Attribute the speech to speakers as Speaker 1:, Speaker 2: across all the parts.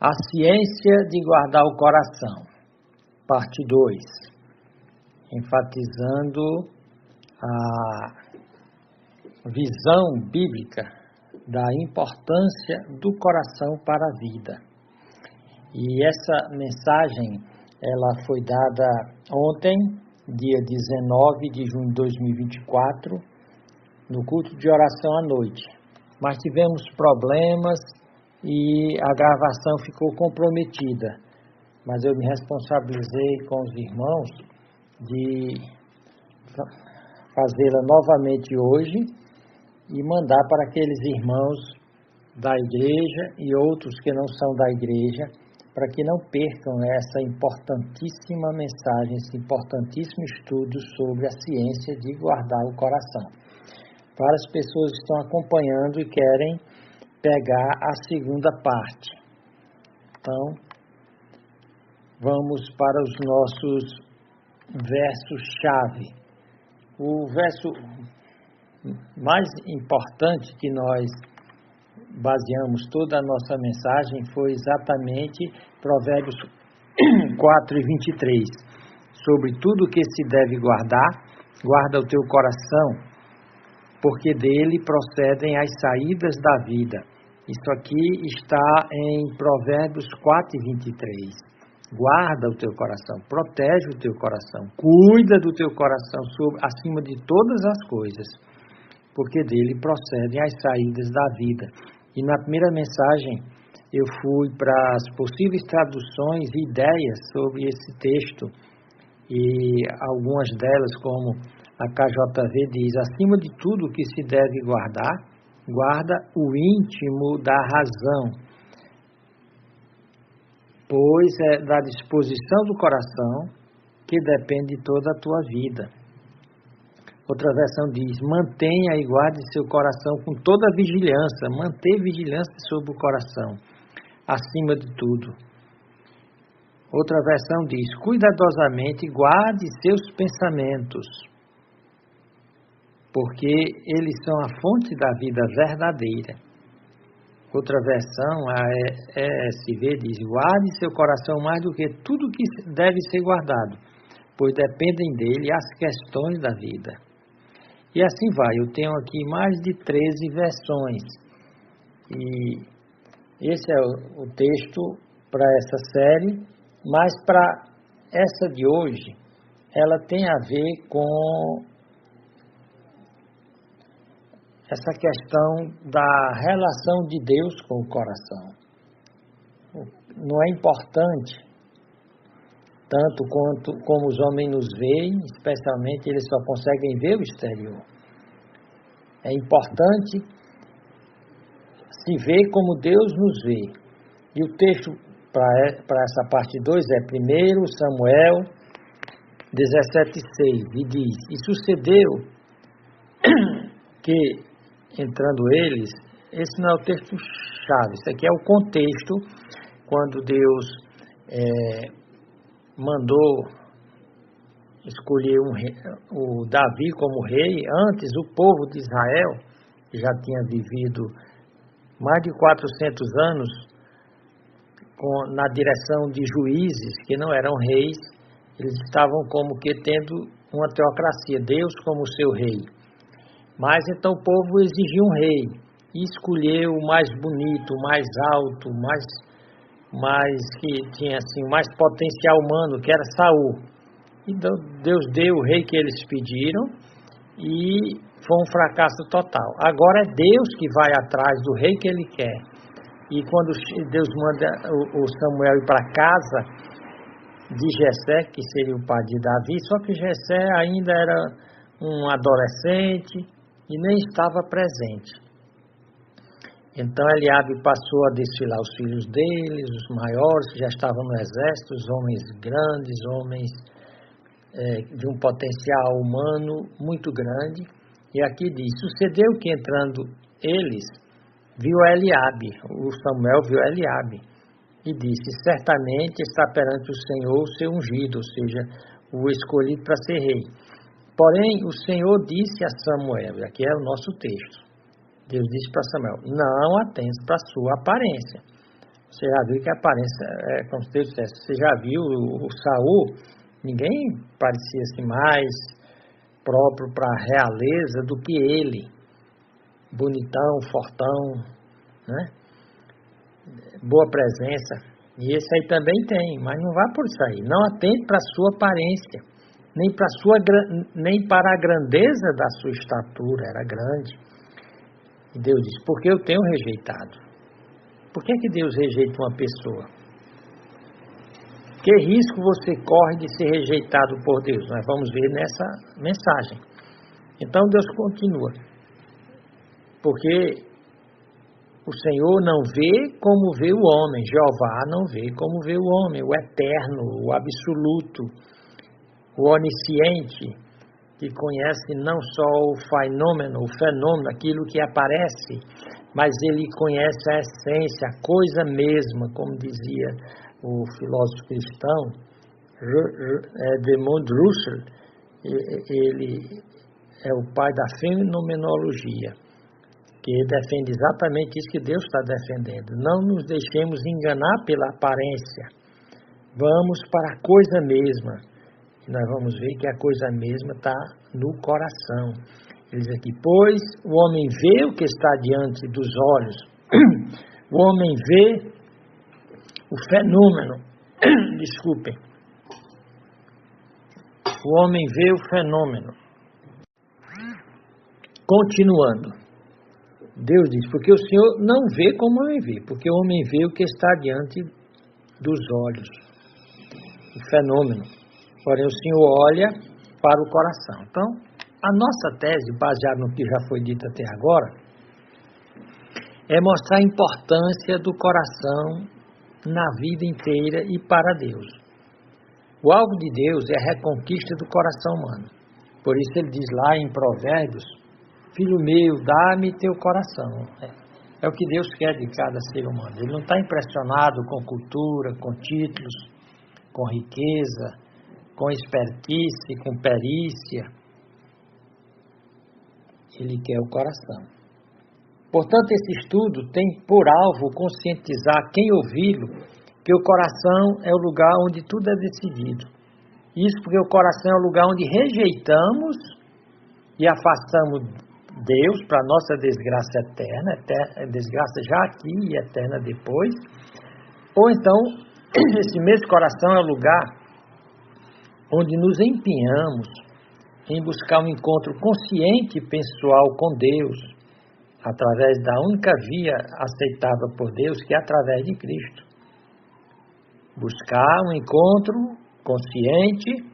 Speaker 1: A ciência de guardar o coração, parte 2, enfatizando a visão bíblica da importância do coração para a vida. E essa mensagem, ela foi dada ontem, dia 19 de junho de 2024, no culto de oração à noite. Mas tivemos problemas e a gravação ficou comprometida. Mas eu me responsabilizei com os irmãos de fazê-la novamente hoje e mandar para aqueles irmãos da igreja e outros que não são da igreja, para que não percam essa importantíssima mensagem, esse importantíssimo estudo sobre a ciência de guardar o coração. Várias pessoas estão acompanhando e querem pegar a segunda parte. Então, vamos para os nossos versos-chave. O verso mais importante que nós baseamos toda a nossa mensagem foi exatamente Provérbios 4 e 23. Sobre tudo que se deve guardar, guarda o teu coração, porque dele procedem as saídas da vida. Isso aqui está em Provérbios 4 e 23. Guarda o teu coração, protege o teu coração, cuida do teu coração acima de todas as coisas, porque dele procedem as saídas da vida. E na primeira mensagem eu fui para as possíveis traduções e ideias sobre esse texto, e algumas delas, como a KJV diz, acima de tudo que se deve guardar, guarda o íntimo da razão, pois é da disposição do coração que depende toda a tua vida. Outra versão diz, mantenha e guarde seu coração com toda a vigilância, manter vigilância sobre o coração, acima de tudo. Outra versão diz, cuidadosamente guarde seus pensamentos, porque eles são a fonte da vida verdadeira. Outra versão, a ESV, diz, guarde seu coração mais do que tudo que deve ser guardado, pois dependem dele as questões da vida. E assim vai, eu tenho aqui mais de 13 versões. E esse é o texto para essa série, mas para essa de hoje, ela tem a ver com essa questão da relação de Deus com o coração. Não é importante, tanto como os homens nos veem, especialmente eles só conseguem ver o exterior. É importante se ver como Deus nos vê. E o texto para essa parte 2 é 1 Samuel 17,6, e diz, e sucedeu que, entrando eles, esse não é o texto-chave, isso aqui é o contexto, quando Deus mandou escolher o Davi como rei. Antes, o povo de Israel, que já tinha vivido mais de 400 anos na direção de juízes que não eram reis, eles estavam como que tendo uma teocracia, Deus como seu rei. Mas então o povo exigia um rei e escolheu o mais bonito, o mais alto, mais que tinha assim mais potencial humano, que era Saul. Então Deus deu o rei que eles pediram e foi um fracasso total. Agora é Deus que vai atrás do rei que ele quer. E quando Deus manda o Samuel ir para casa de Jessé, que seria o pai de Davi, só que Jessé ainda era um adolescente e nem estava presente. Então Eliabe passou a desfilar os filhos deles, os maiores, que já estavam no exército, os homens grandes, homens de um potencial humano muito grande. E aqui diz, sucedeu que entrando eles, viu Eliabe, o Samuel viu Eliabe, e disse, certamente está perante o Senhor o seu ungido, ou seja, o escolhido para ser rei. Porém, o Senhor disse a Samuel, e aqui é o nosso texto, Deus disse para Samuel, não atentes para a sua aparência, Você já viu que a aparência, como Deus dissesse, você já viu o Saul, ninguém parecia-se mais próprio para a realeza do que ele. Bonitão, fortão, né? Boa presença. E esse aí também tem, mas não vá por isso aí. Não atente para a sua aparência, nem para a grandeza da sua estatura, era grande. E Deus disse, porque eu tenho rejeitado. Por que Deus rejeita uma pessoa? Que risco você corre de ser rejeitado por Deus? Nós vamos ver nessa mensagem. Então Deus continua. Porque o Senhor não vê como vê o homem. Jeová não vê como vê o homem. O eterno, o absoluto, o onisciente, que conhece não só o fenômeno, aquilo que aparece, mas ele conhece a essência, a coisa mesma, como dizia o filósofo cristão, Edmund Husserl. Ele é o pai da fenomenologia, que defende exatamente isso que Deus está defendendo. Não nos deixemos enganar pela aparência. Vamos para a coisa mesma. E nós vamos ver que a coisa mesma está no coração. Ele diz aqui, pois o homem vê o que está diante dos olhos. O homem vê o fenômeno. Desculpem. O homem vê o fenômeno. Continuando. Deus diz, porque o Senhor não vê como o homem vê, porque o homem vê o que está diante dos olhos, o fenômeno. Porém, o Senhor olha para o coração. Então, a nossa tese, baseada no que já foi dito até agora, é mostrar a importância do coração na vida inteira e para Deus. O alvo de Deus é a reconquista do coração humano. Por isso ele diz lá em Provérbios, filho meu, dá-me teu coração. É o que Deus quer de cada ser humano. Ele não está impressionado com cultura, com títulos, com riqueza, com expertise, com perícia. Ele quer o coração. Portanto, esse estudo tem por alvo conscientizar quem ouvi-lo que o coração é o lugar onde tudo é decidido. Isso porque o coração é o lugar onde rejeitamos e afastamos Deus para nossa desgraça eterna, desgraça já aqui e eterna depois. Ou então, esse mesmo coração é o lugar onde nos empenhamos em buscar um encontro consciente e pessoal com Deus, através da única via aceitável por Deus, que é através de Cristo. Buscar um encontro consciente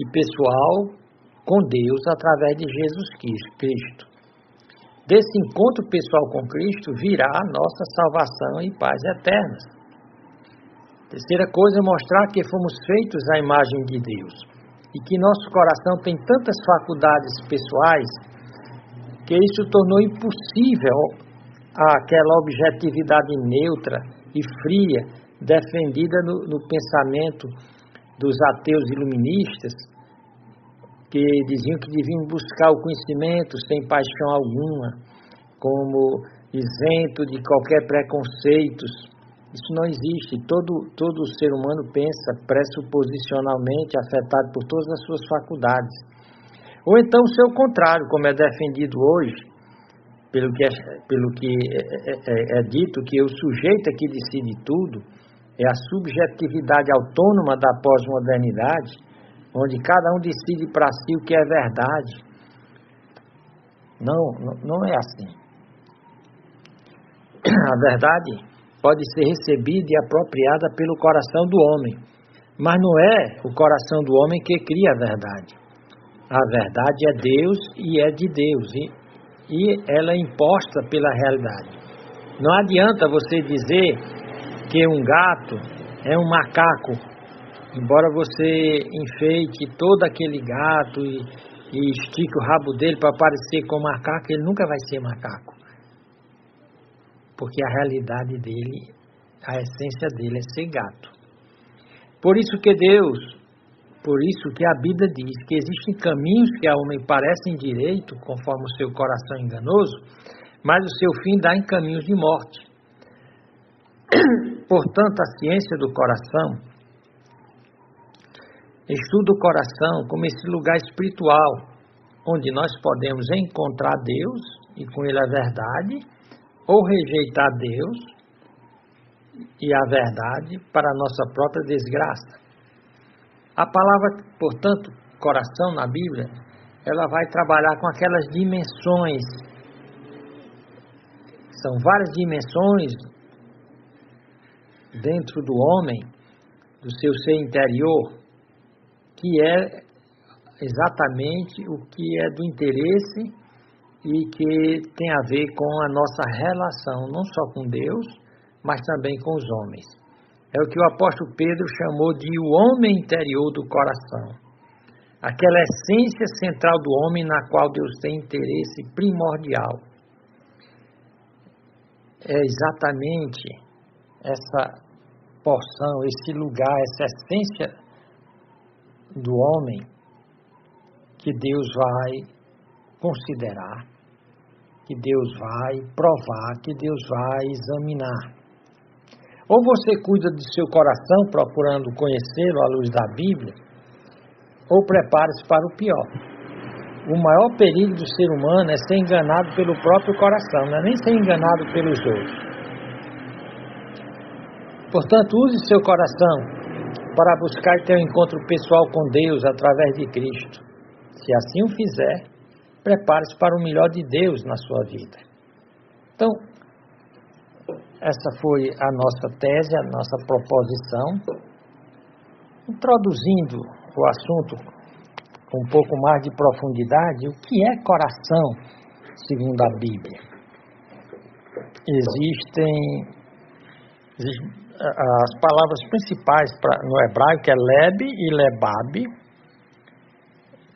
Speaker 1: e pessoal com Deus através de Jesus Cristo. Desse encontro pessoal com Cristo virá a nossa salvação e paz eternas. Terceira coisa é mostrar que fomos feitos à imagem de Deus e que nosso coração tem tantas faculdades pessoais que isso tornou impossível aquela objetividade neutra e fria defendida no pensamento dos ateus iluministas, que diziam que deviam buscar o conhecimento sem paixão alguma, como isento de qualquer preconceito. Isso não existe. Todo ser humano pensa pressuposicionalmente, afetado por todas as suas faculdades. Ou então o seu contrário, como é defendido hoje, pelo que é dito, que o sujeito é que decide tudo, é a subjetividade autônoma da pós-modernidade, onde cada um decide para si o que é verdade. Não é assim. A verdade pode ser recebida e apropriada pelo coração do homem, mas não é o coração do homem que cria a verdade. A verdade é Deus e é de Deus, e ela é imposta pela realidade. Não adianta você dizer que um gato é um macaco, embora você enfeite todo aquele gato e estique o rabo dele para parecer com macaco, ele nunca vai ser macaco. Porque a realidade dele, a essência dele é ser gato. Por isso que a Bíblia diz que existem caminhos que ao homem parecem direito, conforme o seu coração enganoso, mas o seu fim dá em caminhos de morte. Portanto, a ciência do coração estuda o coração como esse lugar espiritual, onde nós podemos encontrar Deus e com Ele a verdade, ou rejeitar Deus e a verdade para a nossa própria desgraça. A palavra, portanto, coração na Bíblia, ela vai trabalhar com aquelas dimensões. São várias dimensões dentro do homem, do seu ser interior, que é exatamente o que é do interesse e que tem a ver com a nossa relação, não só com Deus, mas também com os homens. É o que o apóstolo Pedro chamou de o homem interior do coração. Aquela essência central do homem na qual Deus tem interesse primordial. É exatamente essa porção, esse lugar, essa essência do homem que Deus vai considerar, que Deus vai provar, que Deus vai examinar. Ou você cuida do seu coração procurando conhecê-lo à luz da Bíblia, ou prepare-se para o pior. O maior perigo do ser humano é ser enganado pelo próprio coração, não é nem ser enganado pelos outros. Portanto, use seu coração para buscar ter um encontro pessoal com Deus através de Cristo. Se assim o fizer, prepare-se para o melhor de Deus na sua vida. Então, essa foi a nossa tese, a nossa proposição. Introduzindo o assunto com um pouco mais de profundidade, o que é coração, segundo a Bíblia? Existem as palavras principais no hebraico, é leb e lebab,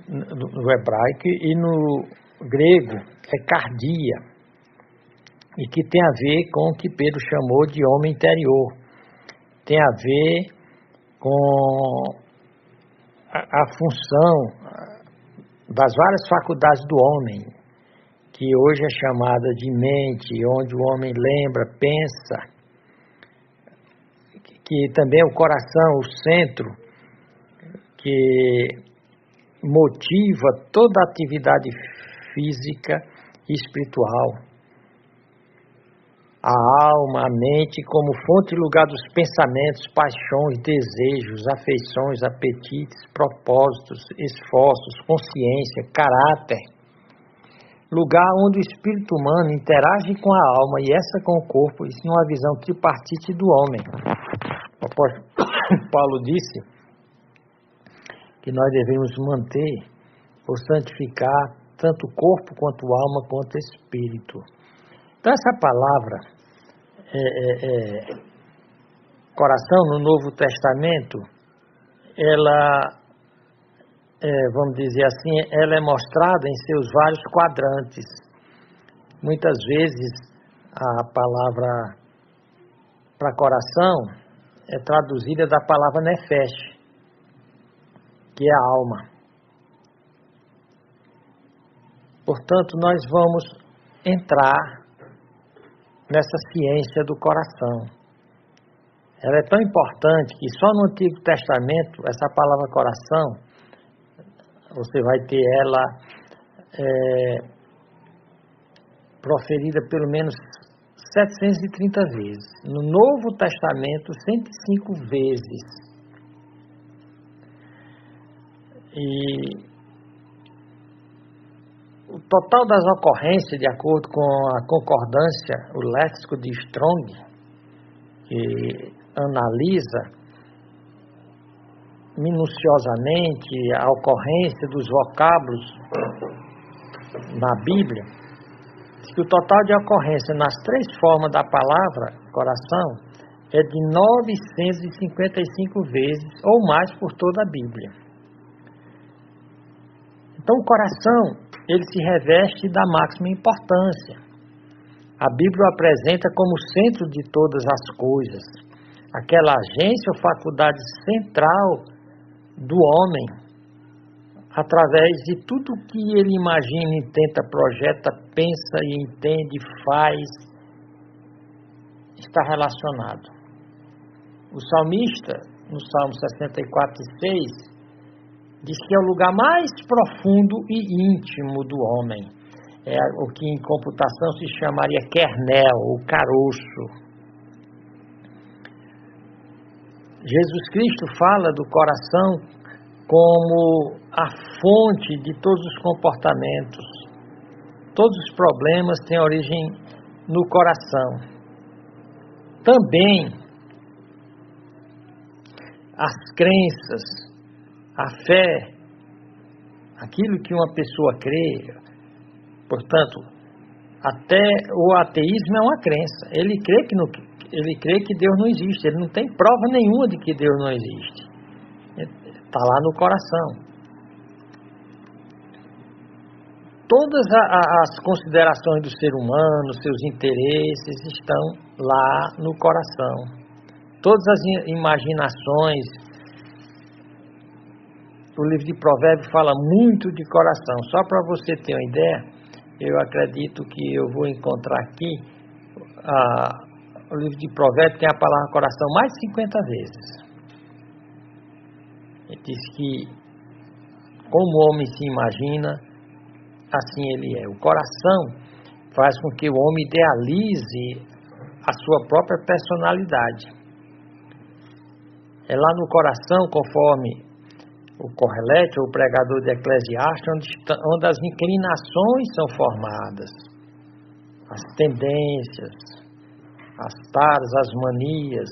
Speaker 1: no hebraico, e no grego é cardia, e que tem a ver com o que Pedro chamou de homem interior. Tem a ver com a função das várias faculdades do homem, que hoje é chamada de mente, onde o homem lembra, pensa, que também é o coração, o centro, que motiva toda a atividade física e espiritual. A alma, a mente, como fonte e lugar dos pensamentos, paixões, desejos, afeições, apetites, propósitos, esforços, consciência, caráter. Lugar onde o espírito humano interage com a alma e essa com o corpo, isso numa visão tripartite do homem. O apóstolo Paulo disse que nós devemos manter ou santificar tanto o corpo quanto a alma quanto o espírito. Então essa palavra coração no Novo Testamento, ela, vamos dizer assim, ela é mostrada em seus vários quadrantes. Muitas vezes a palavra para coração é traduzida da palavra nefesh, que é a alma. Portanto, nós vamos entrar nessa ciência do coração. Ela é tão importante que só no Antigo Testamento, essa palavra coração, você vai ter ela proferida pelo menos 730 vezes. No Novo Testamento, 105 vezes. E o total das ocorrências, de acordo com a concordância, o léxico de Strong, que analisa minuciosamente a ocorrência dos vocábulos na Bíblia, diz que o total de ocorrência nas três formas da palavra coração é de 955 vezes ou mais por toda a Bíblia. Então o coração, ele se reveste da máxima importância. A Bíblia o apresenta como o centro de todas as coisas, aquela agência ou faculdade central do homem, através de tudo que ele imagina, intenta, projeta, pensa e entende, faz, está relacionado. O salmista, no Salmo 64:6, diz que é o lugar mais profundo e íntimo do homem. É o que em computação se chamaria kernel, ou caroço. Jesus Cristo fala do coração como a fonte de todos os comportamentos. Todos os problemas têm origem no coração. Também as crenças, a fé, aquilo que uma pessoa crê, portanto, até o ateísmo é uma crença. Ele crê que Deus não existe, ele não tem prova nenhuma de que Deus não existe. Está lá no coração. Todas as considerações do ser humano, seus interesses, estão lá no coração. Todas as imaginações. O livro de Provérbios fala muito de coração. Só para você ter uma ideia, eu acredito que eu vou encontrar aqui, o livro de Provérbios tem a palavra coração mais de 50 vezes. Ele diz que, como o homem se imagina, assim ele é. O coração faz com que o homem idealize a sua própria personalidade. É lá no coração, conforme o Correlete, ou o pregador de Eclesiastes, onde as inclinações são formadas, as tendências, as taras, as manias.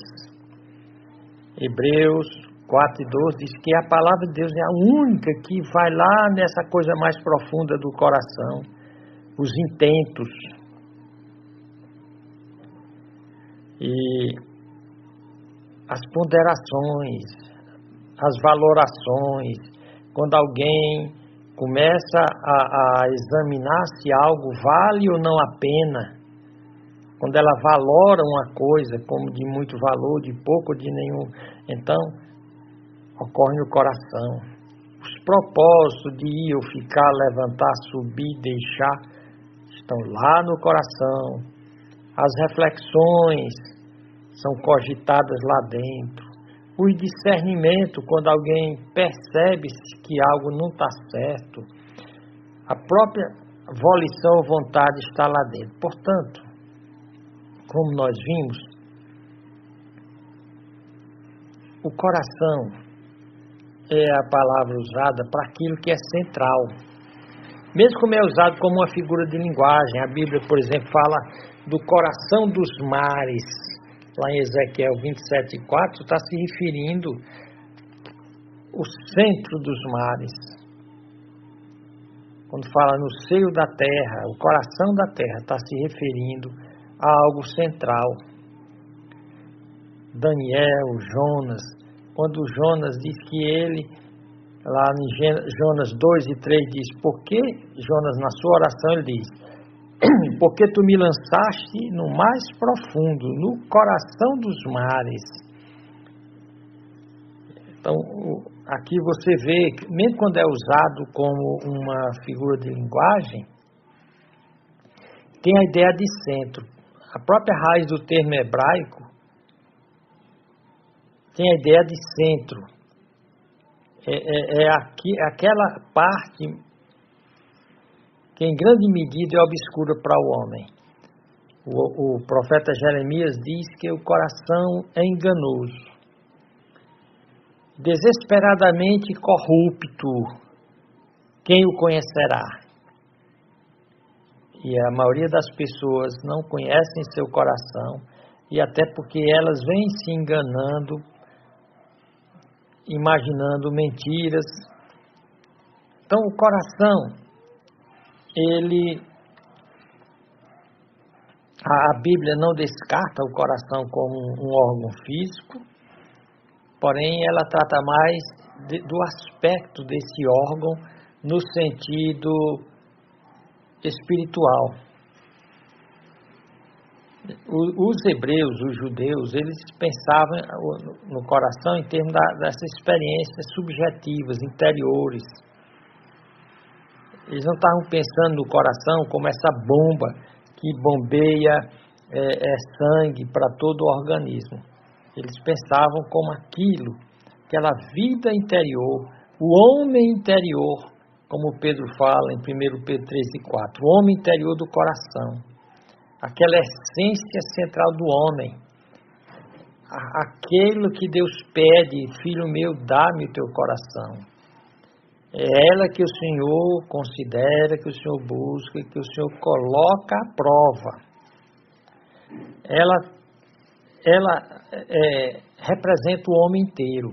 Speaker 1: Hebreus 4:12 diz que a palavra de Deus é a única que vai lá nessa coisa mais profunda do coração, os intentos. E as ponderações, as valorações, quando alguém começa a examinar se algo vale ou não a pena, quando ela valora uma coisa como de muito valor, de pouco ou de nenhum, então ocorre no coração. Os propósitos de ir ou ficar, levantar, subir, deixar, estão lá no coração. As reflexões são cogitadas lá dentro. O discernimento, quando alguém percebe que algo não está certo, a própria volição ou vontade está lá dentro. Portanto, como nós vimos, o coração é a palavra usada para aquilo que é central. Mesmo como é usado como uma figura de linguagem, a Bíblia, por exemplo, fala do coração dos mares. Lá em Ezequiel 27:4 está se referindo ao centro dos mares. Quando fala no seio da terra, o coração da terra, está se referindo a algo central. Daniel, Jonas, quando Jonas diz que ele, lá em Jonas 2:3 diz, por que Jonas, na sua oração, ele diz, porque tu me lançaste no mais profundo, no coração dos mares. Então, aqui você vê, mesmo quando é usado como uma figura de linguagem, tem a ideia de centro. A própria raiz do termo hebraico tem a ideia de centro. Aquela parte que em grande medida é obscura para o homem. O profeta Jeremias diz que o coração é enganoso, desesperadamente corrupto, quem o conhecerá? E a maioria das pessoas não conhecem seu coração, e até porque elas vêm se enganando, imaginando mentiras. Então o coração, a Bíblia não descarta o coração como um órgão físico, porém ela trata mais do aspecto desse órgão no sentido espiritual. Os hebreus, os judeus, eles pensavam no coração em termos dessas experiências subjetivas, interiores. Eles não estavam pensando no coração como essa bomba que bombeia sangue para todo o organismo. Eles pensavam como aquela vida interior, o homem interior, como Pedro fala em 1 Pedro 3:4, o homem interior do coração, aquela essência central do homem, aquilo que Deus pede, filho meu, dá-me o teu coração. É ela que o Senhor considera, que o Senhor busca, que o Senhor coloca à prova. Ela representa o homem inteiro.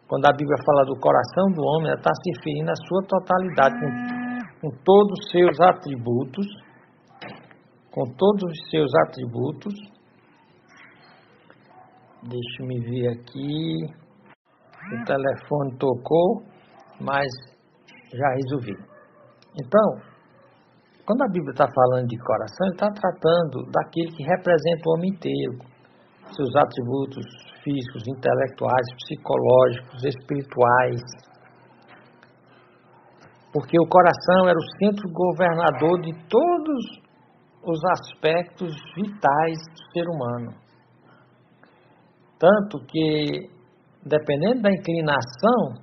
Speaker 1: Quando a Bíblia fala do coração do homem, ela está se referindo à sua totalidade, com todos os seus atributos, Deixa-me ver aqui, o telefone tocou, mas já resolvi. Então, quando a Bíblia está falando de coração, ele está tratando daquele que representa o homem inteiro, seus atributos físicos, intelectuais, psicológicos, espirituais. Porque o coração era o centro governador de todos os aspectos vitais do ser humano. Tanto que, dependendo da inclinação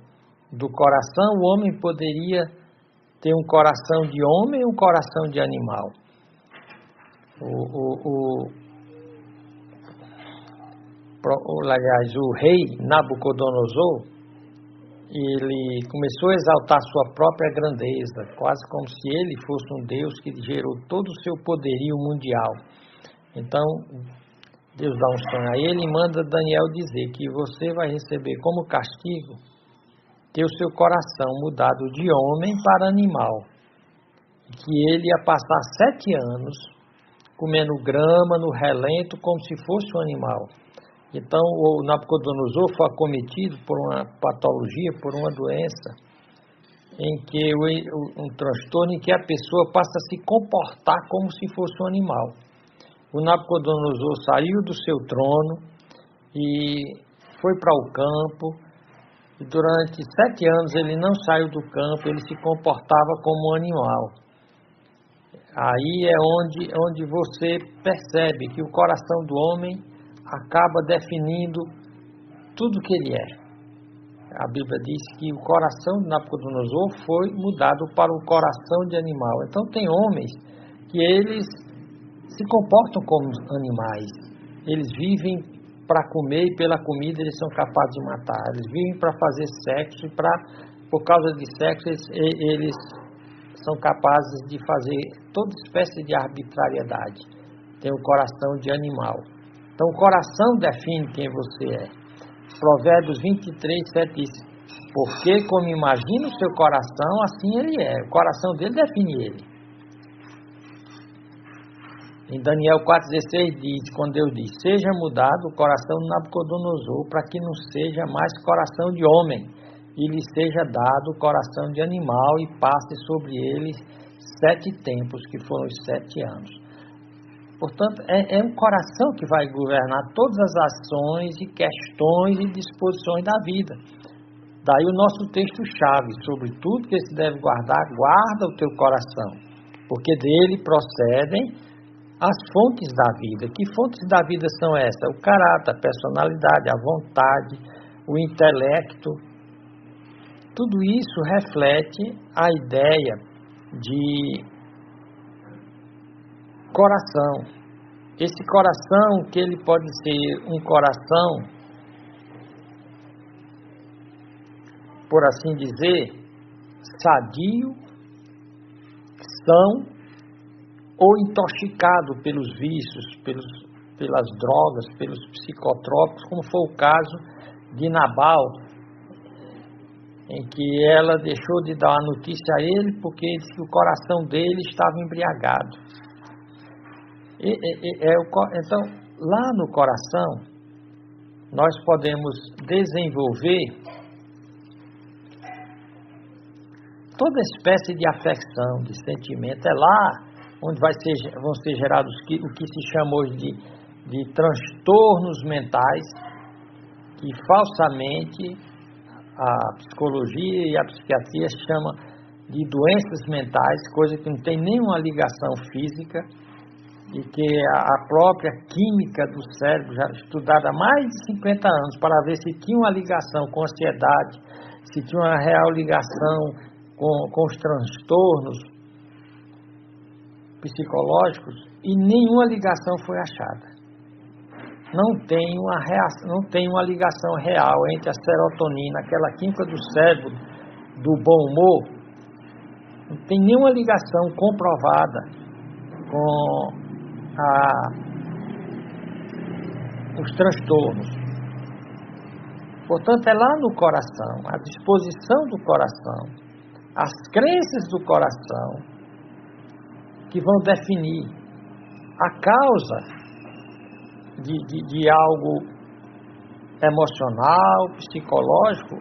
Speaker 1: do coração, o homem poderia ter um coração de homem e um coração de animal. Aliás, o rei Nabucodonosor, ele começou a exaltar sua própria grandeza, quase como se ele fosse um Deus que gerou todo o seu poderio mundial. Então, Deus dá um sonho a ele e manda Daniel dizer que você vai receber como castigo ter o seu coração mudado de homem para animal. Que ele ia passar 7 anos comendo grama no relento como se fosse um animal. Então, o Nabucodonosor foi acometido por uma patologia, por uma doença, em que um transtorno em que a pessoa passa a se comportar como se fosse um animal. O Nabucodonosor saiu do seu trono e foi para o campo, e durante 7 anos ele não saiu do campo, ele se comportava como um animal. Aí é onde você percebe que o coração do homem acaba definindo tudo que ele é. A Bíblia diz que o coração de Nabucodonosor foi mudado para o coração de animal. Então tem homens que eles se comportam como animais. Eles vivem para comer e pela comida eles são capazes de matar. Eles vivem para fazer sexo e por causa de sexo eles são capazes de fazer toda espécie de arbitrariedade. Tem o coração de animal. Então, o coração define quem você é. Provérbios 23:7 diz, porque como imagina o seu coração, assim ele é. O coração dele define ele. Em Daniel 4:16 diz, quando Deus diz, seja mudado o coração de Nabucodonosor, para que não seja mais coração de homem, e lhe seja dado o coração de animal, e passe sobre ele 7 tempos, que foram os 7 anos. Portanto, é um coração que vai governar todas as ações e questões e disposições da vida. Daí o nosso texto-chave, sobre tudo que se deve guardar, guarda o teu coração, porque dele procedem as fontes da vida. Que fontes da vida são essas? O caráter, a personalidade, a vontade, o intelecto. Tudo isso reflete a ideia de coração. Esse coração, que ele pode ser um coração, por assim dizer, sadio, são, ou intoxicado pelos vícios, pelas drogas, pelos psicotrópicos, como foi o caso de Nabal, em que ela deixou de dar a notícia a ele porque disse que o coração dele estava embriagado. Então, lá no coração, nós podemos desenvolver toda espécie de afecção, de sentimento. É lá onde vão ser gerados o que se chama hoje de transtornos mentais, que falsamente a psicologia e a psiquiatria chama de doenças mentais, coisa que não tem nenhuma ligação física, e que a própria química do cérebro, já estudada há mais de 50 anos, para ver se tinha uma ligação com a ansiedade, se tinha uma real ligação com os transtornos psicológicos, e nenhuma ligação foi achada. Não tem uma ligação real entre a serotonina, aquela química do cérebro, do bom humor, não tem nenhuma ligação comprovada com os transtornos. Portanto, é lá no coração, a disposição do coração, as crenças do coração que vão definir a causa de algo emocional, psicológico,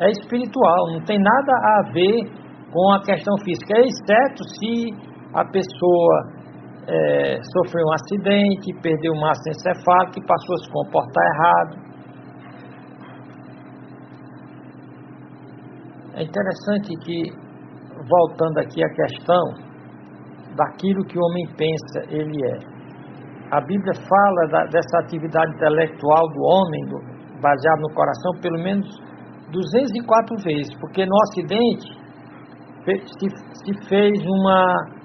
Speaker 1: é espiritual, não tem nada a ver com a questão física, exceto se a pessoa sofreu um acidente, perdeu massa encefálica e passou a se comportar errado. É interessante que, voltando aqui à questão daquilo que o homem pensa, ele é. A Bíblia fala dessa atividade intelectual do homem, baseado no coração, pelo menos 204 vezes, porque no Ocidente se fez uma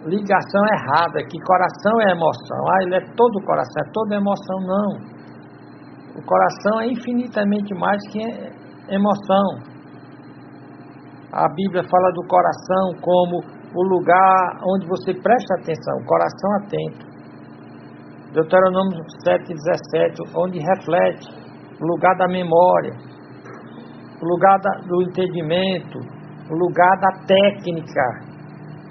Speaker 1: ligação errada, que coração é emoção. Ele é todo coração, é toda emoção. Não. O coração é infinitamente mais que emoção. A Bíblia fala do coração como o lugar onde você presta atenção, o coração atento. Deuteronômio 7:17, onde reflete o lugar da memória, o lugar do entendimento, o lugar da técnica.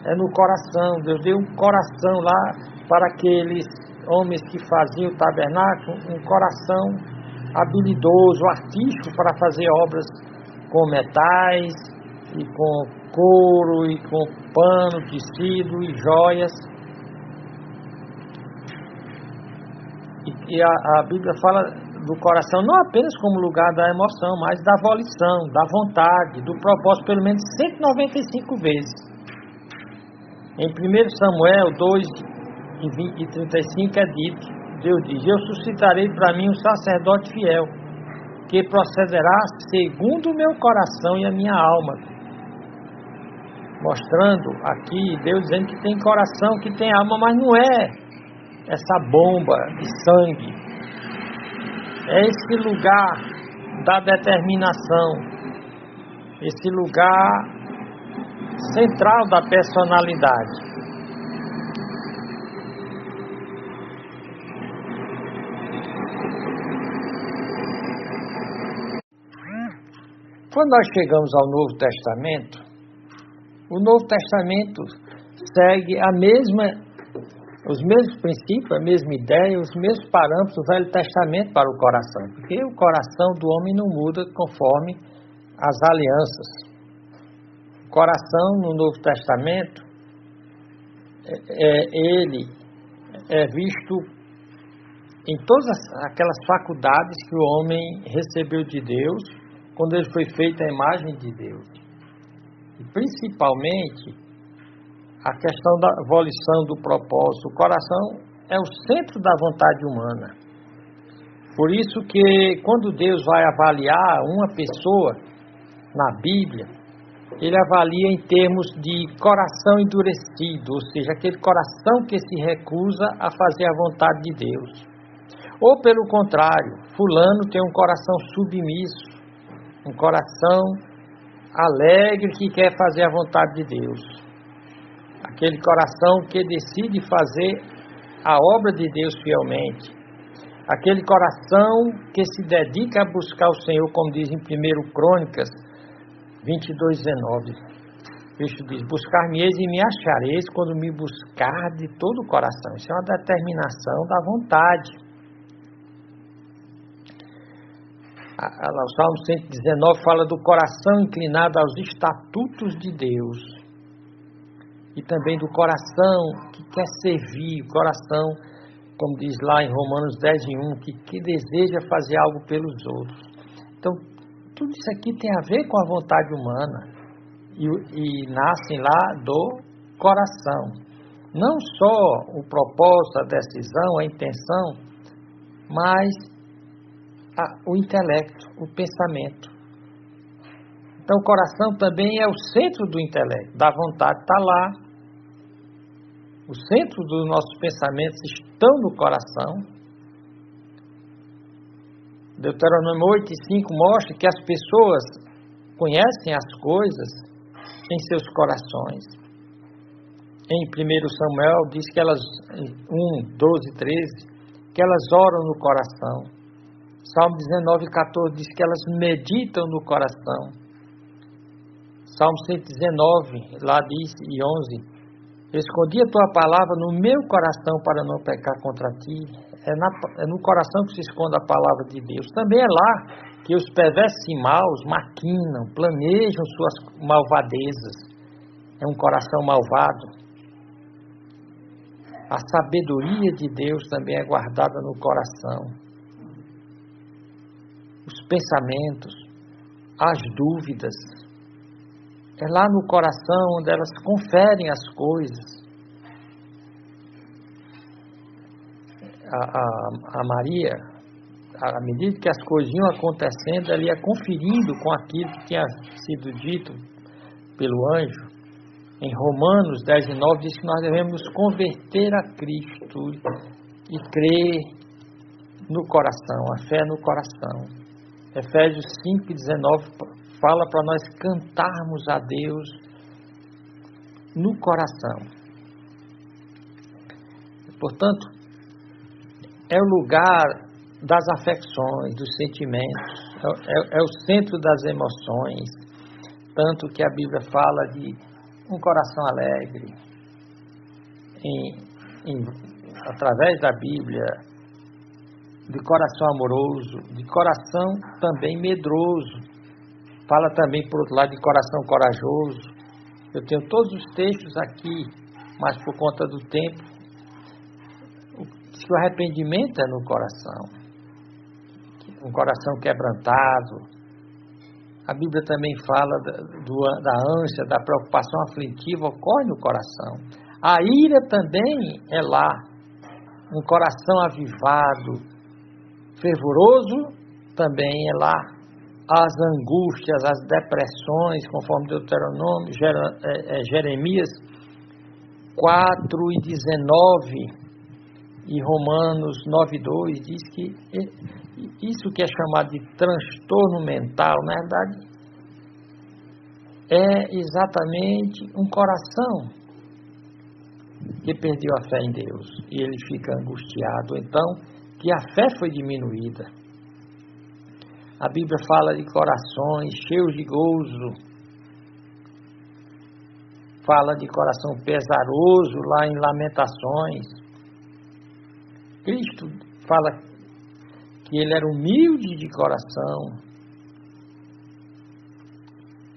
Speaker 1: É no coração. Deus deu um coração lá para aqueles homens que faziam o tabernáculo, um coração habilidoso, artístico, para fazer obras com metais e com couro e com pano, tecido e joias. E a Bíblia fala do coração não apenas como lugar da emoção, mas da volição, da vontade, do propósito, pelo menos 195 vezes. Em 1 Samuel 2:35 é dito, Deus diz: eu suscitarei para mim um sacerdote fiel, que procederá segundo o meu coração e a minha alma. Mostrando aqui, Deus dizendo que tem coração, que tem alma, mas não é essa bomba de sangue. É esse lugar da determinação, esse lugar central da personalidade. Quando nós chegamos ao Novo Testamento, o Novo Testamento segue os mesmos princípios, a mesma ideia, os mesmos parâmetros do Velho Testamento para o coração, porque o coração do homem não muda conforme as alianças. O coração no Novo Testamento, ele é visto em todas aquelas faculdades que o homem recebeu de Deus, quando ele foi feito à imagem de Deus. E principalmente a questão da volição, do propósito. O coração é o centro da vontade humana. Por isso que quando Deus vai avaliar uma pessoa na Bíblia, ele avalia em termos de coração endurecido, ou seja, aquele coração que se recusa a fazer a vontade de Deus. Ou pelo contrário, fulano tem um coração submisso, um coração alegre que quer fazer a vontade de Deus. Aquele coração que decide fazer a obra de Deus fielmente. Aquele coração que se dedica a buscar o Senhor, como diz em 1 Crônicas 22:19. Cristo diz: buscar-me-eis e me achareis quando me buscar de todo o coração. Isso é uma determinação da vontade. O Salmo 119 fala do coração inclinado aos estatutos de Deus. E também do coração que quer servir, o coração, como diz lá em Romanos 10:1, que deseja fazer algo pelos outros. Então, tudo isso aqui tem a ver com a vontade humana e nascem lá do coração. não só o propósito, a decisão, a intenção, mas o intelecto, o pensamento. Então o coração também é o centro do intelecto, da vontade está lá. O centro dos nossos pensamentos estão no coração. Deuteronômio 8:5 mostra que as pessoas conhecem as coisas em seus corações. Em 1 Samuel diz que elas, 1:12-13, que elas oram no coração. Salmo 19:14 diz que elas meditam no coração. Salmo 119, lá diz, e 11, escondi a tua palavra no meu coração para não pecar contra ti. É no coração que se esconde a palavra de Deus. Também é lá que os perversos e maus maquinam, planejam suas malvadezas. É um coração malvado. A sabedoria de Deus também é guardada no coração. Os pensamentos, as dúvidas, é lá no coração onde elas conferem as coisas. A Maria, à medida que as coisas iam acontecendo, ela ia conferindo com aquilo que tinha sido dito pelo anjo. Em Romanos 10:9 diz que nós devemos nos converter a Cristo e crer no coração, a fé no coração. Efésios 5:19 fala para nós cantarmos a Deus no coração. Portanto, é o lugar das afecções, dos sentimentos, é o centro das emoções, tanto que a Bíblia fala de um coração alegre, através da Bíblia, de coração amoroso, de coração também medroso, fala também, por outro lado, de coração corajoso. Eu tenho todos os textos aqui, mas por conta do tempo, diz que o arrependimento é no coração, um coração quebrantado. A Bíblia também fala da ânsia, da preocupação aflitiva, ocorre no coração. A ira também é lá, um coração avivado, fervoroso também é lá. As angústias, as depressões, conforme Deuteronômio, Jeremias 4:19 e Romanos 9:2 diz que isso que é chamado de transtorno mental, na verdade, é exatamente um coração que perdeu a fé em Deus e ele fica angustiado, então, que a fé foi diminuída. A Bíblia fala de corações cheios de gozo, fala de coração pesaroso lá em Lamentações. Cristo fala que ele era humilde de coração.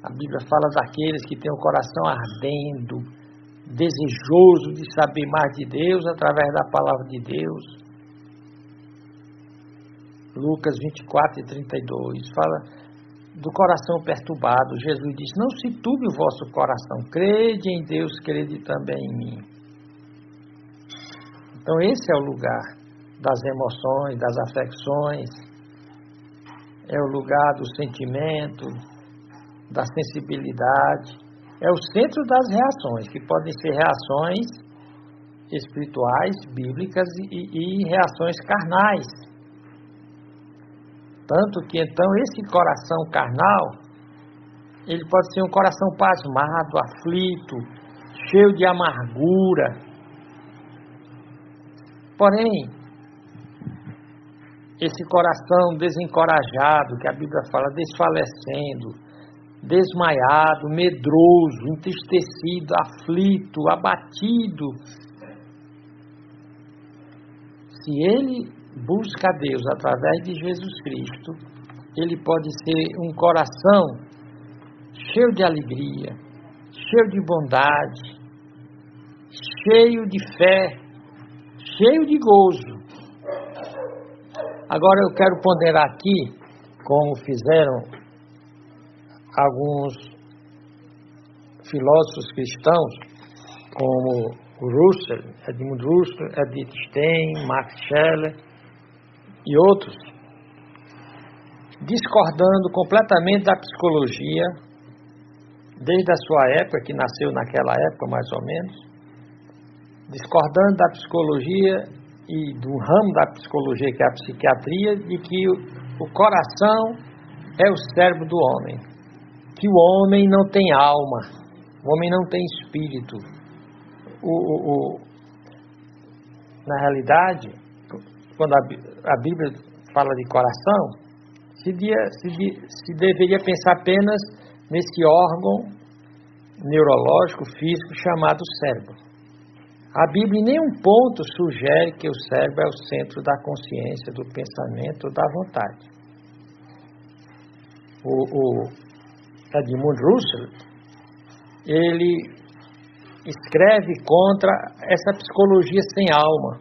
Speaker 1: A Bíblia fala daqueles que têm o coração ardendo, desejoso de saber mais de Deus através da palavra de Deus. Lucas 24:32 fala do coração perturbado. Jesus disse: não se turbe o vosso coração, crede em Deus, crede também em mim. Então esse é o lugar das emoções, das afecções, é o lugar do sentimento, da sensibilidade, é o centro das reações, que podem ser reações espirituais, bíblicas e reações carnais. Tanto que então esse coração carnal, ele pode ser um coração pasmado, aflito, cheio de amargura. Porém, esse coração desencorajado, que a Bíblia fala, desfalecendo, desmaiado, medroso, entristecido, aflito, abatido, se ele busca a Deus através de Jesus Cristo, ele pode ser um coração cheio de alegria, cheio de bondade, cheio de fé, cheio de gozo. Agora eu quero ponderar aqui, como fizeram alguns filósofos cristãos, como o Russell, Edmund Russell, Edith Stein, Max Scheler e outros, discordando completamente da psicologia, desde a sua época, que nasceu naquela época mais ou menos, discordando da psicologia e do ramo da psicologia, que é a psiquiatria, de que o coração é o cérebro do homem, que o homem não tem alma, o homem não tem espírito. Na realidade, quando a Bíblia fala de coração, se deveria pensar apenas nesse órgão neurológico, físico, chamado cérebro. A Bíblia em nenhum ponto sugere que o cérebro é o centro da consciência, do pensamento, da vontade. O Edmund Russell, ele escreve contra essa psicologia sem alma,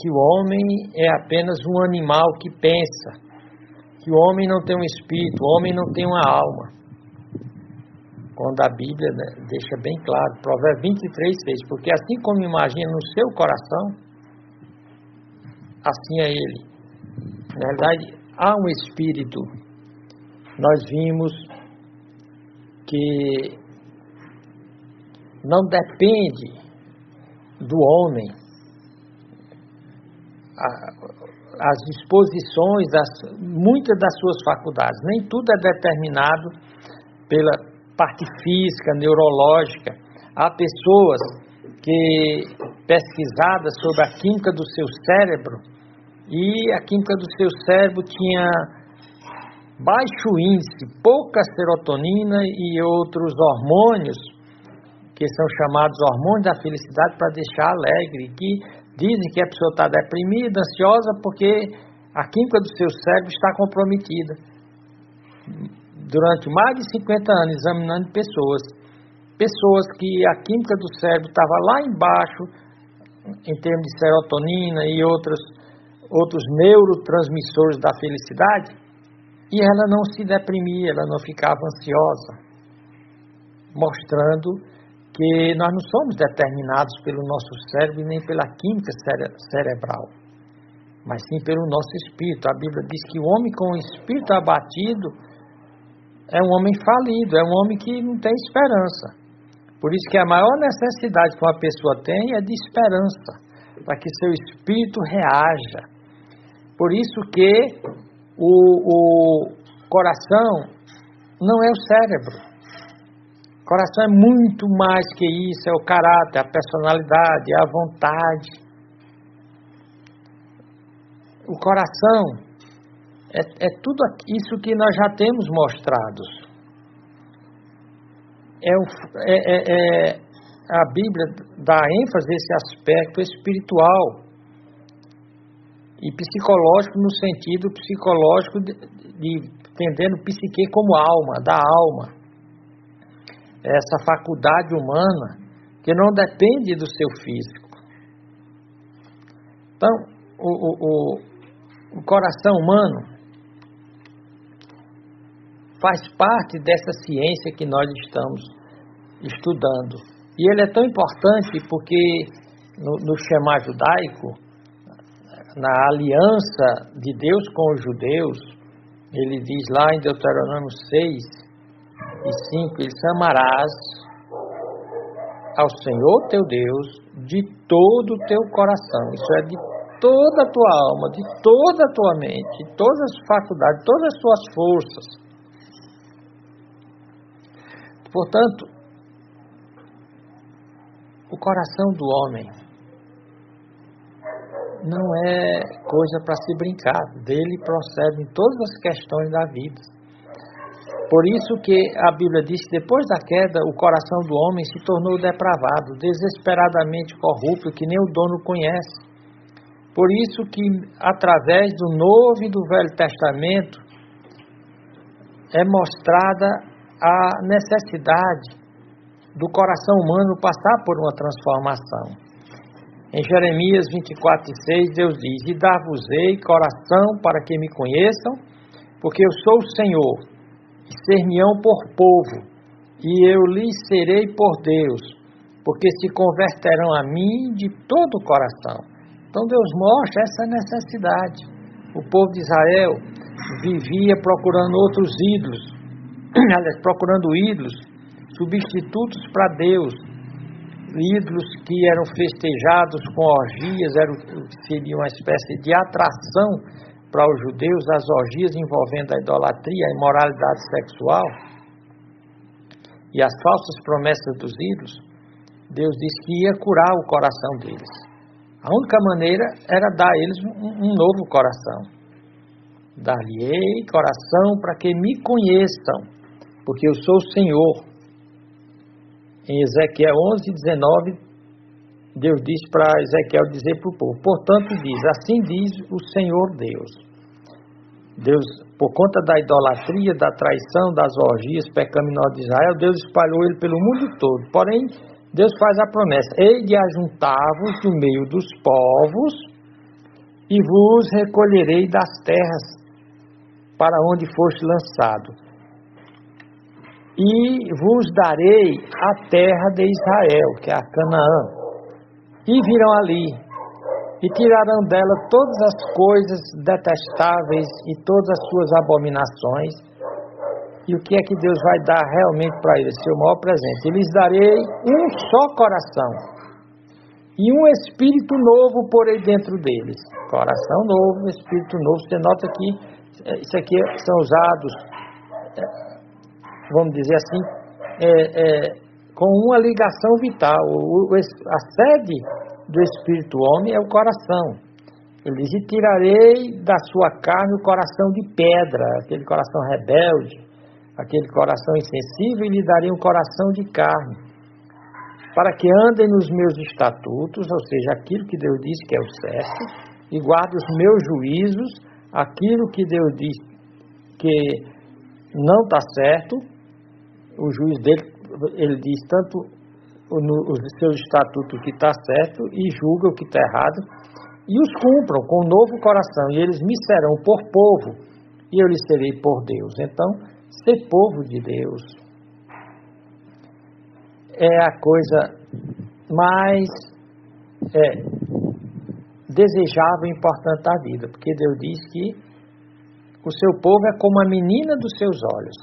Speaker 1: que o homem é apenas um animal que pensa, que o homem não tem um espírito, o homem não tem uma alma. Quando a Bíblia, né, deixa bem claro, Provérbios 23:6, porque assim como imagina no seu coração, assim é ele. Na verdade, há um espírito. Nós vimos que não depende do homem as disposições, muitas das suas faculdades. Nem tudo é determinado pela parte física, neurológica. Há pessoas que, pesquisadas sobre a química do seu cérebro, e a química do seu cérebro tinha baixo índice, pouca serotonina e outros hormônios, que são chamados hormônios da felicidade, para deixar alegre, que dizem que a pessoa está deprimida, ansiosa, porque a química do seu cérebro está comprometida. Durante mais de 50 anos, examinando pessoas que a química do cérebro estava lá embaixo, em termos de serotonina e outros neurotransmissores da felicidade, e ela não se deprimia, ela não ficava ansiosa, mostrando que nós não somos determinados pelo nosso cérebro nem pela química cerebral, mas sim pelo nosso espírito. A Bíblia diz que o homem com o espírito abatido é um homem falido, é um homem que não tem esperança. Por isso que a maior necessidade que uma pessoa tem é de esperança, para que seu espírito reaja. Por isso que o coração não é o cérebro. O coração é muito mais que isso, é o caráter, a personalidade, a vontade. O coração é tudo isso que nós já temos mostrado. A Bíblia dá ênfase a esse aspecto espiritual e psicológico, no sentido psicológico de entendendo psique como alma, da alma. Essa faculdade humana que não depende do seu físico. Então, o coração humano faz parte dessa ciência que nós estamos estudando. E ele é tão importante porque no Shema judaico, na aliança de Deus com os judeus, ele diz lá em Deuteronômio 6:5, ele amarás ao Senhor teu Deus de todo o teu coração. Isso é de toda a tua alma, de toda a tua mente, de todas as faculdades, de todas as tuas forças. Portanto, o coração do homem não é coisa para se brincar. Dele procedem todas as questões da vida. Por isso que a Bíblia diz que depois da queda, o coração do homem se tornou depravado, desesperadamente corrupto, que nem o dono conhece. Por isso que, através do Novo e do Velho Testamento, é mostrada a necessidade do coração humano passar por uma transformação. Em Jeremias 24:6, Deus diz: E dar-vos-ei coração para que me conheçam, porque eu sou o Senhor, e ser-me-ão por povo, e eu lhes serei por Deus, porque se converterão a mim de todo o coração. Então Deus mostra essa necessidade. O povo de Israel vivia procurando outros ídolos, aliás, procurando ídolos, substitutos para Deus, ídolos que eram festejados com orgias, seria uma espécie de atração para os judeus, as orgias envolvendo a idolatria, a imoralidade sexual e as falsas promessas dos ídolos. Deus disse que ia curar o coração deles. A única maneira era dar a eles um novo coração. Dar-lhe-ei coração para que me conheçam, porque eu sou o Senhor. Em Ezequiel 11:19, Deus diz para Ezequiel dizer para o povo: portanto diz, assim diz o Senhor Deus. Deus, por conta da idolatria, da traição, das orgias pecaminosas de Israel, Deus espalhou ele pelo mundo todo. Porém, Deus faz a promessa: hei de ajuntar-vos do meio dos povos e vos recolherei das terras para onde foste lançado, e vos darei a terra de Israel, que é a Canaã, e virão ali, e tirarão dela todas as coisas detestáveis e todas as suas abominações. E o que é que Deus vai dar realmente para eles? Seu maior presente. Eu lhes darei um só coração, e um espírito novo porei dentro deles. Coração novo, espírito novo. Você nota que isso aqui são usados, vamos dizer assim, com uma ligação vital. A sede do espírito homem é o coração. Ele diz: e tirarei da sua carne o coração de pedra, aquele coração rebelde, aquele coração insensível, e lhe darei um coração de carne, para que andem nos meus estatutos, ou seja, aquilo que Deus diz que é o certo, e guardem os meus juízos. Aquilo que Deus diz que não está certo, o juiz dele, ele diz tanto nos seus estatutos que está certo e julga o que está errado, e os cumpram com um novo coração, e eles me serão por povo, e eu lhes serei por Deus. Então, ser povo de Deus é a coisa mais desejável e importante da vida, porque Deus diz que o seu povo é como a menina dos seus olhos,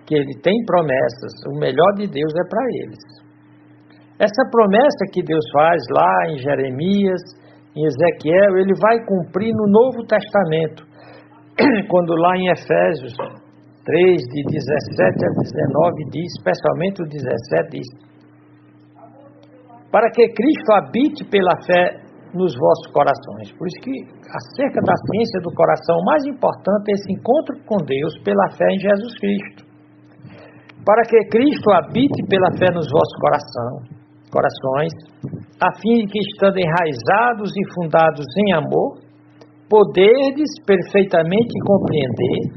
Speaker 1: que ele tem promessas, o melhor de Deus é para eles. Essa promessa que Deus faz lá em Jeremias, em Ezequiel, ele vai cumprir no Novo Testamento, quando lá em Efésios 3, de 17 a 19, diz, especialmente o 17, diz: para que Cristo habite pela fé nos vossos corações. Por isso que, acerca da ciência do coração, o mais importante é esse encontro com Deus pela fé em Jesus Cristo. Para que Cristo habite pela fé nos vossos corações, a fim de que, estando enraizados e fundados em amor, poderdes perfeitamente compreender,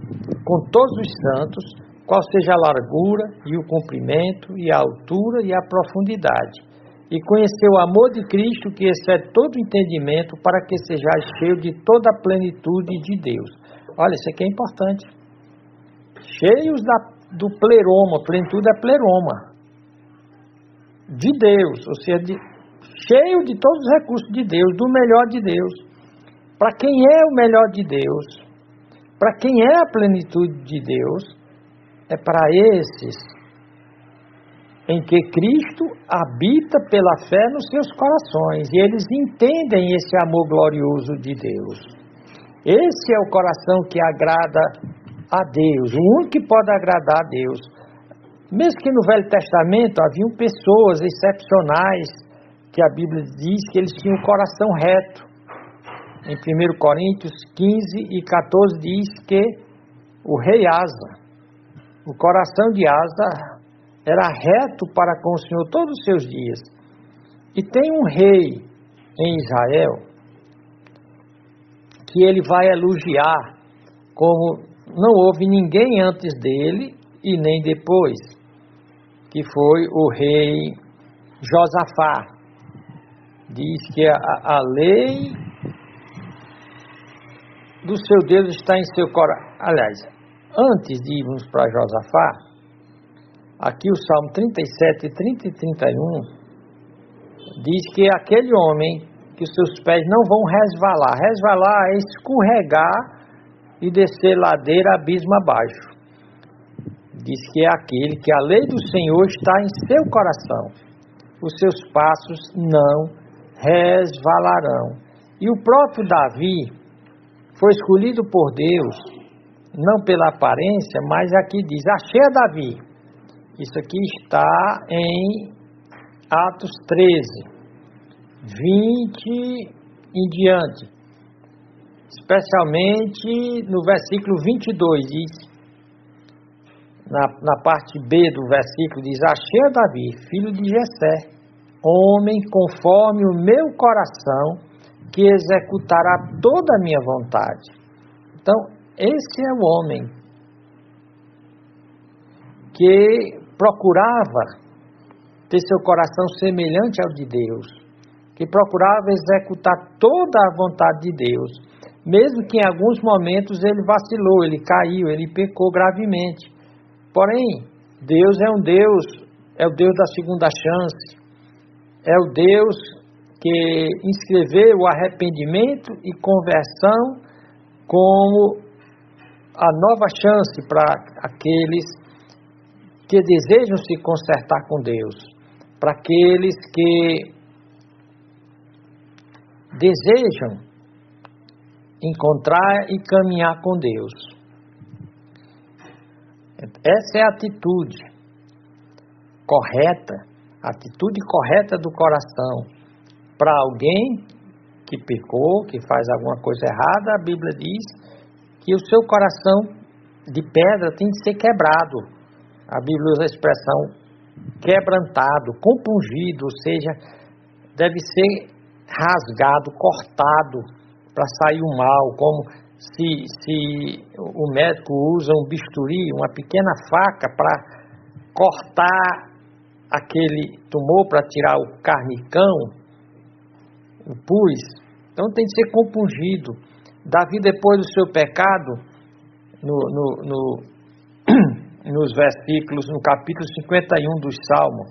Speaker 1: com todos os santos, qual seja a largura e o comprimento e a altura e a profundidade, e conhecer o amor de Cristo, que excede todo entendimento, para que sejais cheios de toda a plenitude de Deus. Olha, isso aqui é importante. Cheios do pleroma, plenitude é pleroma, de Deus, ou seja, cheio de todos os recursos de Deus, do melhor de Deus. Para quem é o melhor de Deus, para quem é a plenitude de Deus, é para esses em que Cristo habita pela fé nos seus corações, e eles entendem esse amor glorioso de Deus. Esse é o coração que agrada a Deus, o único que pode agradar a Deus. Mesmo que no Velho Testamento haviam pessoas excepcionais, que a Bíblia diz que eles tinham o coração reto. Em 1 Coríntios 15 e 14 diz que o rei Asa, o coração de Asa era reto para com o Senhor todos os seus dias. E tem um rei em Israel que ele vai elogiar como não houve ninguém antes dele e nem depois, que foi o rei Josafá. Diz que a lei do seu Deus está em seu coração. Aliás, antes de irmos para Josafá, aqui o Salmo 37, 30 e 31, diz que aquele homem, que os seus pés não vão resvalar. Resvalar é escorregar e descer ladeira abismo abaixo. Diz que é aquele que a lei do Senhor está em seu coração. Os seus passos não resvalarão. E o próprio Davi foi escolhido por Deus, não pela aparência, mas aqui diz, achei a Davi. Isso aqui está em Atos 13, 20 em diante. Especialmente no versículo 22, diz, na parte B do versículo, diz, achei a Davi, filho de Jessé, homem conforme o meu coração, que executará toda a minha vontade. Então, esse é o homem que procurava ter seu coração semelhante ao de Deus, que procurava executar toda a vontade de Deus, mesmo que em alguns momentos ele vacilou, ele caiu, ele pecou gravemente. Porém, Deus é o Deus da segunda chance, é o Deus que inscreveu o arrependimento e conversão como a nova chance para aqueles que desejam se consertar com Deus, para aqueles que desejam encontrar e caminhar com Deus. Essa é a atitude correta, a atitude correta do coração. Para alguém que pecou, que faz alguma coisa errada, a Bíblia diz que o seu coração de pedra tem de ser quebrado. A Bíblia usa a expressão quebrantado, compungido, ou seja, deve ser rasgado, cortado para sair o mal, como se o médico usa um bisturi, uma pequena faca para cortar aquele tumor, para tirar o carnicão, o pus. Então tem de ser compungido. Davi, depois do seu pecado, nos versículos, no capítulo 51 do Salmo,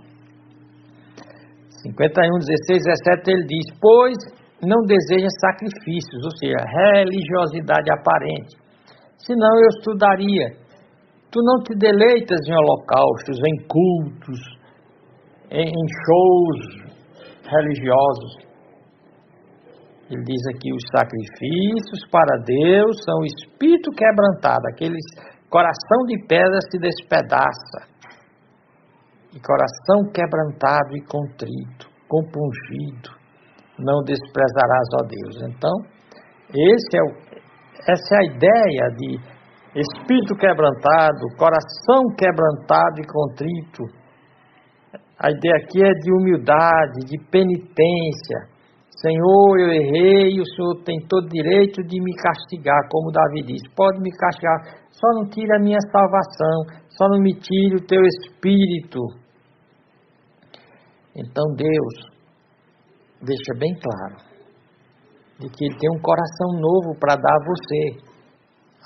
Speaker 1: 51, 16, 17, ele diz, pois não deseja sacrifícios, ou seja, religiosidade aparente, senão eu estudaria. Tu não te deleitas em holocaustos, em cultos, em shows religiosos. Ele diz aqui, os sacrifícios para Deus são o espírito quebrantado, aquele coração de pedra se despedaça, e coração quebrantado e contrito, compungido, não desprezarás, ó Deus. Então, essa é a ideia de espírito quebrantado, coração quebrantado e contrito. A ideia aqui é de humildade, de penitência. Senhor, eu errei e o Senhor tem todo direito de me castigar, como Davi diz. Pode me castigar, só não tire a minha salvação, só não me tire o teu espírito. Então Deus deixa bem claro de que Ele tem um coração novo para dar a você,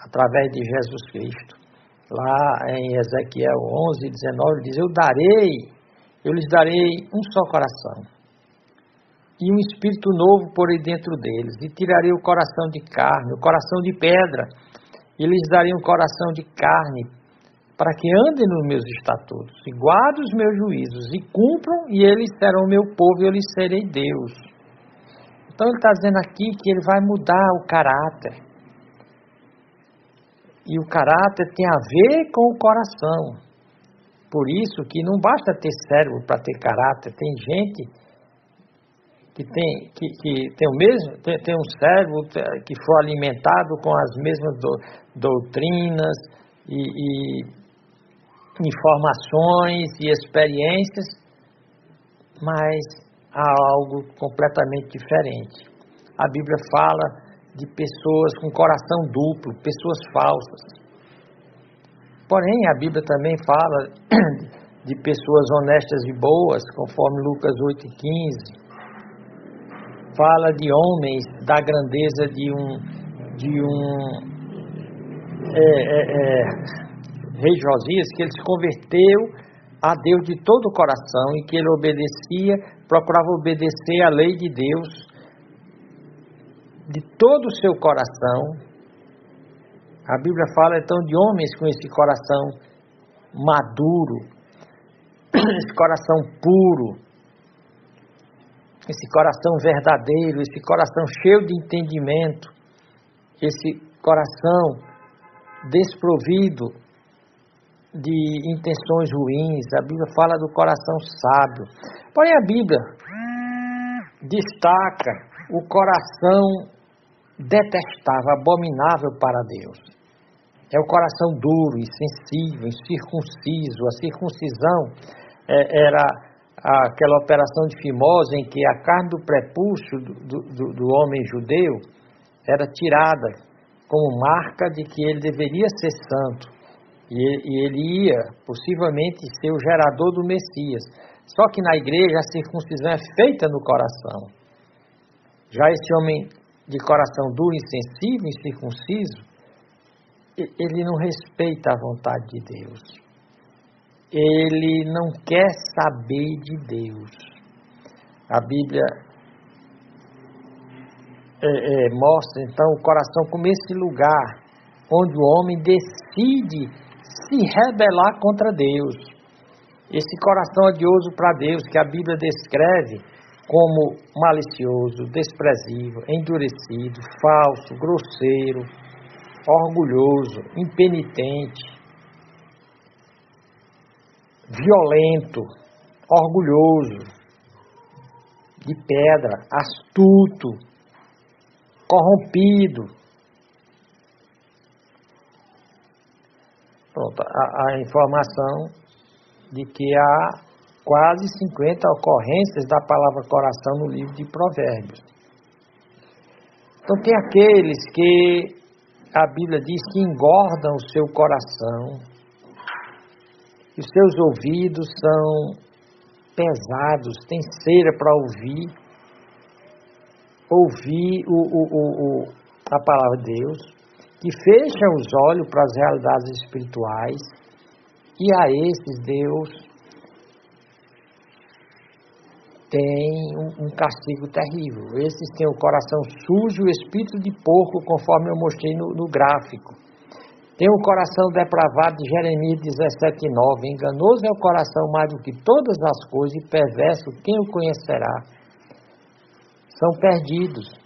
Speaker 1: através de Jesus Cristo. Lá em Ezequiel 11, 19, diz, eu lhes darei um só coração, e um espírito novo porei dentro deles, e tirarei o coração de carne, o coração de pedra, e lhes darei um coração de carne, para que andem nos meus estatutos, e guardem os meus juízos, e cumpram, e eles serão meu povo, e eu lhes serei Deus. Então ele está dizendo aqui que ele vai mudar o caráter, e o caráter tem a ver com o coração. Por isso que não basta ter cérebro para ter caráter. Tem gente que tem um cérebro que foi alimentado com as mesmas doutrinas e informações e experiências, mas há algo completamente diferente. A Bíblia fala de pessoas com coração duplo, pessoas falsas. Porém, a Bíblia também fala de pessoas honestas e boas, conforme Lucas 8,15. Fala de homens da grandeza de um rei Josias, que ele se converteu a Deus de todo o coração e que ele procurava obedecer à lei de Deus de todo o seu coração. A Bíblia fala então de homens com esse coração maduro, esse coração puro, esse coração verdadeiro, esse coração cheio de entendimento, esse coração desprovido de intenções ruins. A Bíblia fala do coração sábio. Porém, a Bíblia destaca o coração detestável, abominável para Deus. É o coração duro, insensível, incircunciso. A circuncisão era aquela operação de fimose em que a carne do prepúcio do homem judeu era tirada como marca de que ele deveria ser santo. E ele ia, possivelmente, ser o gerador do Messias. Só que na igreja a circuncisão é feita no coração. Já esse homem de coração duro, insensível, incircunciso, ele não respeita a vontade de Deus. Ele não quer saber de Deus. A Bíblia mostra, então, o coração como esse lugar onde o homem decide se rebelar contra Deus. Esse coração odioso para Deus, que a Bíblia descreve como malicioso, desprezível, endurecido, falso, grosseiro, orgulhoso, impenitente, violento, orgulhoso, de pedra, astuto, corrompido. Pronto, a informação de que há quase 50 ocorrências da palavra coração no livro de Provérbios. Então tem aqueles que a Bíblia diz que engordam o seu coração, que os seus ouvidos são pesados, tem cera para ouvir a palavra de Deus, que fecham os olhos para as realidades espirituais, e a esses Deus tem um castigo terrível. Esses têm o coração sujo, o espírito de porco, conforme eu mostrei no gráfico. Tem o coração depravado de Jeremias 17:9. Enganoso é o coração mais do que todas as coisas, e perverso quem o conhecerá. São perdidos.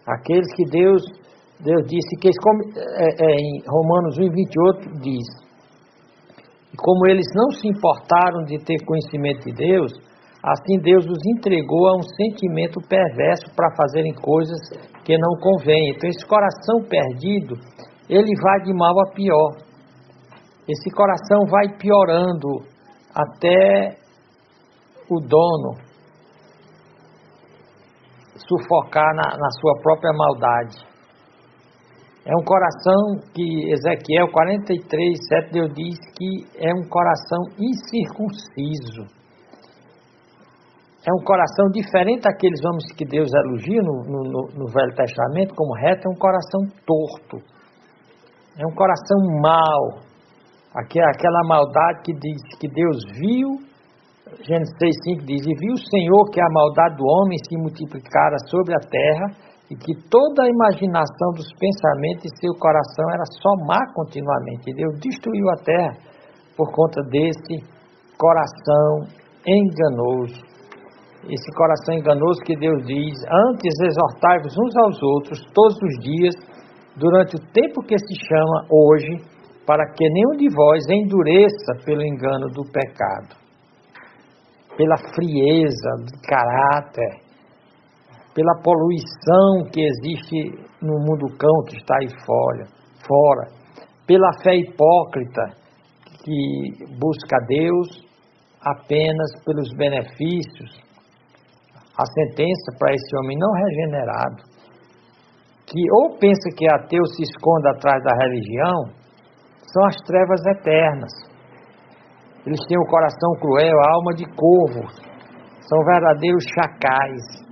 Speaker 1: Aqueles que Deus disse que em Romanos 1:28 diz: e como eles não se importaram de ter conhecimento de Deus, assim Deus os entregou a um sentimento perverso para fazerem coisas que não convêm. Então esse coração perdido, ele vai de mal a pior. Esse coração vai piorando até o dono sufocar na sua própria maldade. É um coração que Ezequiel 43:7 Deus diz que é um coração incircunciso. É um coração diferente daqueles homens que Deus elogia no Velho Testamento como reto. É um coração torto. É um coração mau. Aquela maldade que diz que Deus viu. Gênesis 6:5 diz: e viu o Senhor que a maldade do homem se multiplicara sobre a terra, e que toda a imaginação dos pensamentos de seu coração era só má continuamente. E Deus destruiu a terra por conta desse coração enganoso. Esse coração enganoso que Deus diz: antes exortai-vos uns aos outros todos os dias, durante o tempo que se chama hoje, para que nenhum de vós endureça pelo engano do pecado, pela frieza de caráter, pela poluição que existe no mundo cão que está aí fora, pela fé hipócrita que busca Deus apenas pelos benefícios. A sentença para esse homem não regenerado, que ou pensa que ateu se esconde atrás da religião, são as trevas eternas. Eles têm o coração cruel, a alma de corvo, são verdadeiros chacais.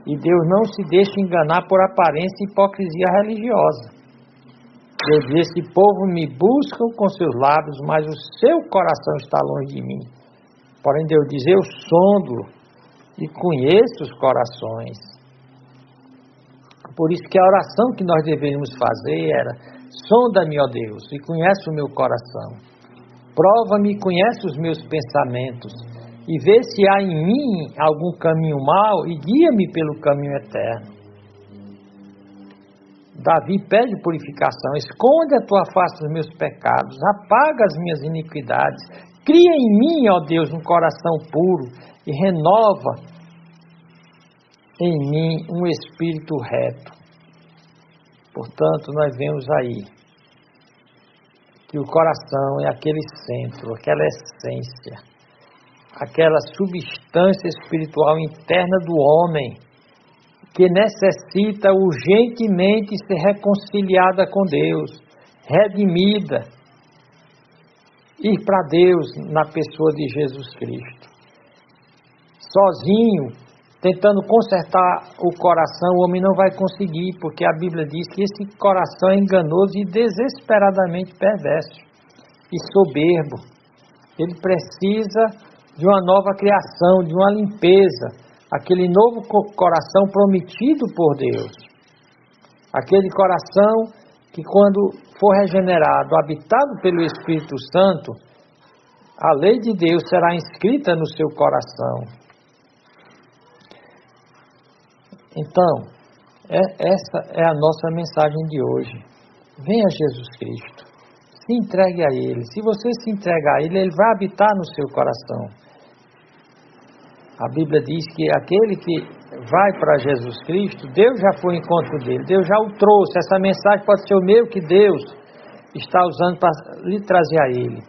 Speaker 1: E Deus não se deixa enganar por aparência e hipocrisia religiosa. Deus diz: esse povo me busca com seus lábios, mas o seu coração está longe de mim. Porém, Deus diz: eu sondo e conheço os corações. Por isso que a oração que nós deveríamos fazer era: sonda-me, ó Deus, e conhece o meu coração. Prova-me e conhece os meus pensamentos, e vê se há em mim algum caminho mau, e guia-me pelo caminho eterno. Davi pede purificação: esconde a tua face dos meus pecados, apaga as minhas iniquidades, cria em mim, ó Deus, um coração puro, e renova em mim um espírito reto. Portanto, nós vemos aí que o coração é aquele centro, aquela essência, aquela substância espiritual interna do homem, que necessita urgentemente ser reconciliada com Deus, redimida, ir para Deus na pessoa de Jesus Cristo. Sozinho, tentando consertar o coração, o homem não vai conseguir, porque a Bíblia diz que esse coração é enganoso e desesperadamente perverso e soberbo. Ele precisa de uma nova criação, de uma limpeza, aquele novo coração prometido por Deus. Aquele coração que, quando for regenerado, habitado pelo Espírito Santo, a lei de Deus será inscrita no seu coração. Então, essa é a nossa mensagem de hoje. Venha Jesus Cristo, se entregue a Ele. Se você se entregar a Ele, Ele vai habitar no seu coração. A Bíblia diz que aquele que vai para Jesus Cristo, Deus já foi ao encontro dele, Deus já o trouxe. Essa mensagem pode ser o meio que Deus está usando para lhe trazer a Ele.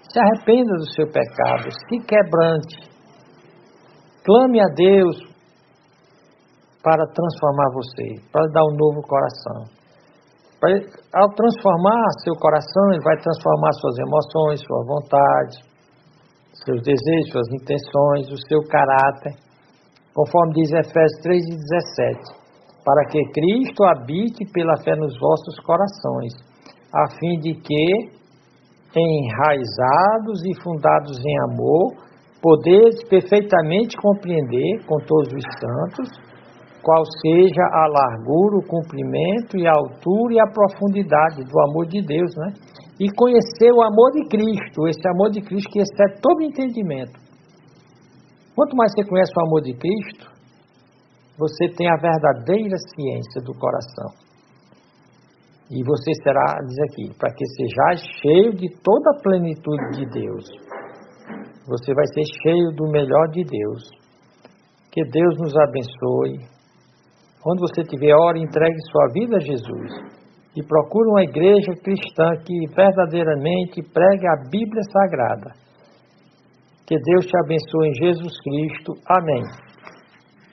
Speaker 1: Se arrependa do seu pecado, se quebrante, clame a Deus para transformar você, para dar um novo coração. Ao transformar seu coração, Ele vai transformar suas emoções, sua vontade, seus desejos, suas intenções, o seu caráter, conforme diz Efésios 3:17, para que Cristo habite pela fé nos vossos corações, a fim de que, enraizados e fundados em amor, podeis perfeitamente compreender com todos os santos, qual seja a largura, o comprimento e a altura e a profundidade do amor de Deus, né? E conhecer o amor de Cristo, esse amor de Cristo que excede todo entendimento. Quanto mais você conhece o amor de Cristo, você tem a verdadeira ciência do coração. E você será, diz aqui, para que sejais cheio de toda a plenitude de Deus. Você vai ser cheio do melhor de Deus. Que Deus nos abençoe. Quando você tiver hora, entregue sua vida a Jesus. E procure uma igreja cristã que verdadeiramente pregue a Bíblia Sagrada. Que Deus te abençoe em Jesus Cristo. Amém.